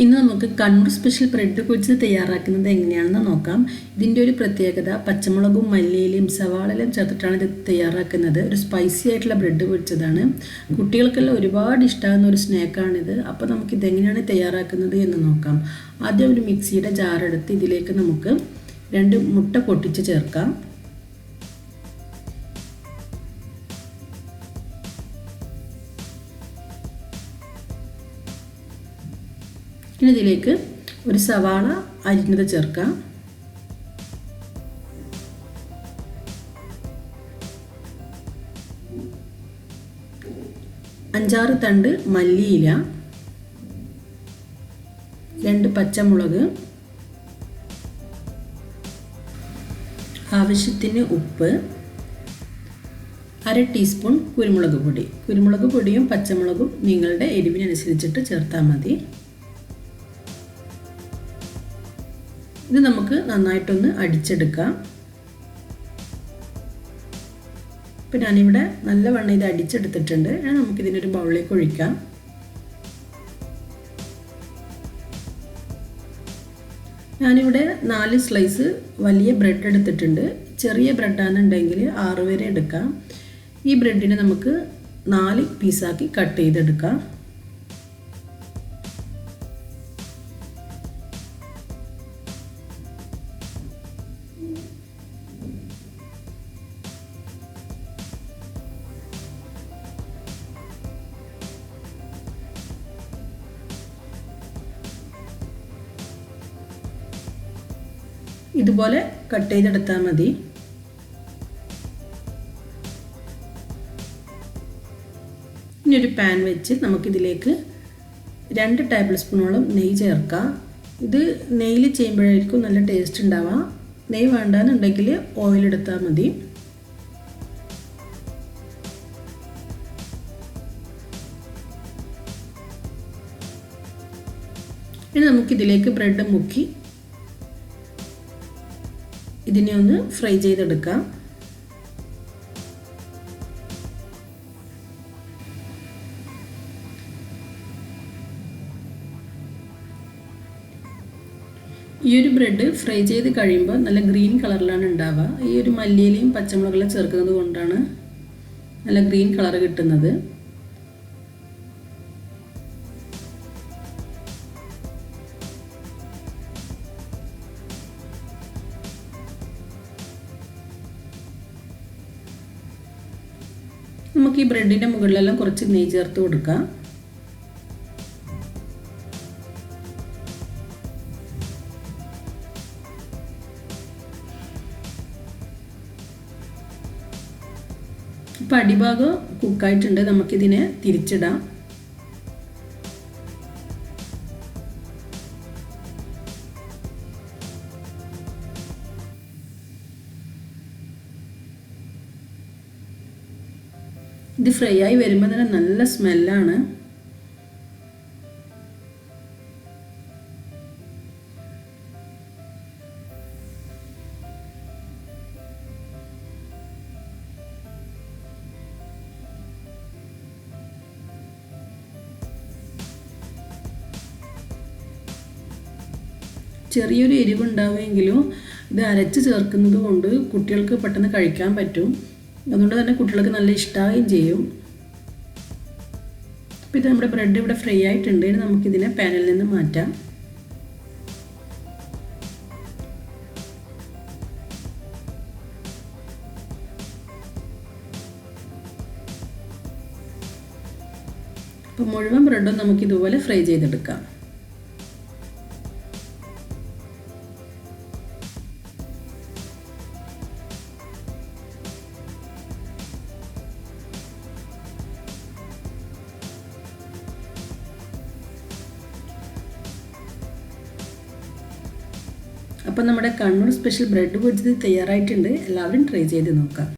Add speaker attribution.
Speaker 1: ഇന്ന് നമുക്ക് Kannur special bread പൊരിച്ചത് തയ്യാറാക്കുന്നത് എങ്ങനെയാണെന്ന് നോക്കാം. ഇതിൻ്റെ ഒരു പ്രത്യേകത പച്ചമുളകും മല്ലിയിലയും സവാളയിലും ചേർത്തിട്ടാണ് ഇത് തയ്യാറാക്കുന്നത്. ഒരു സ്പൈസി ആയിട്ടുള്ള ബ്രെഡ് പൊരിച്ചതാണ്. കുട്ടികൾക്കെല്ലാം ഒരുപാട് ഇഷ്ടമാകുന്ന ഒരു സ്നാക്കാണിത്. അപ്പോൾ നമുക്കിതെങ്ങനെയാണ് തയ്യാറാക്കുന്നത് എന്ന് നോക്കാം. ആദ്യം ഒരു മിക്സിയുടെ ജാറെടുത്ത് ഇതിലേക്ക് നമുക്ക് 2 മുട്ട പൊട്ടിച്ച് ചേർക്കാം. ഇനി ഇതിലേക്ക് ഒരു സവാള അരിഞ്ഞത് ചേർക്കാം. അഞ്ചാറ് തണ്ട് മല്ലിയില, 2 പച്ചമുളക്, ആവശ്യത്തിന് ഉപ്പ്, 1/2 ടീസ്പൂൺ കുരുമുളക് പൊടി. കുരുമുളക് പൊടിയും പച്ചമുളകും നിങ്ങളുടെ എരിവിനനുസരിച്ചിട്ട് ചേർത്താൽ മതി. ഇത് നമുക്ക് നന്നായിട്ടൊന്ന് അടിച്ചെടുക്കാം. ഇപ്പം ഞാനിവിടെ നല്ലവണ്ണം ഇത് അടിച്ചെടുത്തിട്ടുണ്ട്. നമുക്കിതിനൊരു ബൗളിലേക്ക് ഒഴിക്കാം. ഞാനിവിടെ 4 സ്ലൈസ് വലിയ ബ്രെഡ് എടുത്തിട്ടുണ്ട്. ചെറിയ ബ്രെഡാണെന്നുണ്ടെങ്കിൽ 6 വരെ എടുക്കാം. ഈ ബ്രെഡിനെ നമുക്ക് 4 പീസാക്കി കട്ട് ചെയ്തെടുക്കാം. ഇതുപോലെ കട്ട് ചെയ്തെടുത്താൽ മതി. ഇനി ഒരു പാൻ വെച്ച് നമുക്കിതിലേക്ക് 2 ടേബിൾ സ്പൂണോളം നെയ്യ് ചേർക്കാം. ഇത് നെയ്യിൽ ചെയ്യുമ്പോഴായിരിക്കും നല്ല ടേസ്റ്റ് ഉണ്ടാവുക. നെയ്യ് വേണ്ടാന്നുണ്ടെങ്കിൽ ഓയിൽ എടുത്താൽ മതി. ഇനി നമുക്കിതിലേക്ക് ബ്രെഡ് മുക്കി ഇതിനെ ഒന്ന് ഫ്രൈ ചെയ്തെടുക്കാം. ഈ ഒരു ബ്രെഡ് ഫ്രൈ ചെയ്ത് കഴിയുമ്പോൾ നല്ല ഗ്രീൻ കളറിലാണ് ഉണ്ടാവുക. ഈ ഒരു മല്ലിയിലയും പച്ചമുളകെല്ലാം ചേർക്കുന്നത് കൊണ്ടാണ് നല്ല ഗ്രീൻ കളർ കിട്ടുന്നത്. നമുക്ക് ഈ ബ്രെഡിൻ്റെ മുകളിലെല്ലാം കുറച്ച് നെയ്യ് ചേർത്ത് കൊടുക്കാം. ഇപ്പം അടിഭാഗം കുക്കായിട്ടുണ്ട്. നമുക്കിതിനെ തിരിച്ചിടാം. ഇത് ഫ്രൈ ആയി വരുമ്പോൾ തന്നെ നല്ല സ്മെല്ലാണ്. ചെറിയൊരു എരിവുണ്ടാവുമെങ്കിലും ഇത് അരച്ച് ചേർക്കുന്നത് കൊണ്ട് കുട്ടികൾക്ക് പെട്ടെന്ന് കഴിക്കാൻ പറ്റും. അതുകൊണ്ട് തന്നെ കുട്ടികൾക്ക് നല്ല ഇഷ്ടമാവുകയും ചെയ്യും. അപ്പോൾ ഇത് നമ്മുടെ ബ്രെഡ് ഇവിടെ ഫ്രൈ ആയിട്ടുണ്ട്. നമുക്കിതിനെ പാനിൽ നിന്ന് മാറ്റാം. അപ്പോൾ മുഴുവൻ ബ്രെഡും നമുക്കിതുപോലെ ഫ്രൈ ചെയ്തെടുക്കാം. അപ്പോൾ നമ്മുടെ കണ്ണൂർ സ്പെഷ്യൽ ബ്രെഡ് പൊരിച്ചത് തയ്യാറായിട്ടുണ്ട്. എല്ലാവരും ട്രൈ ചെയ്ത് നോക്കാം.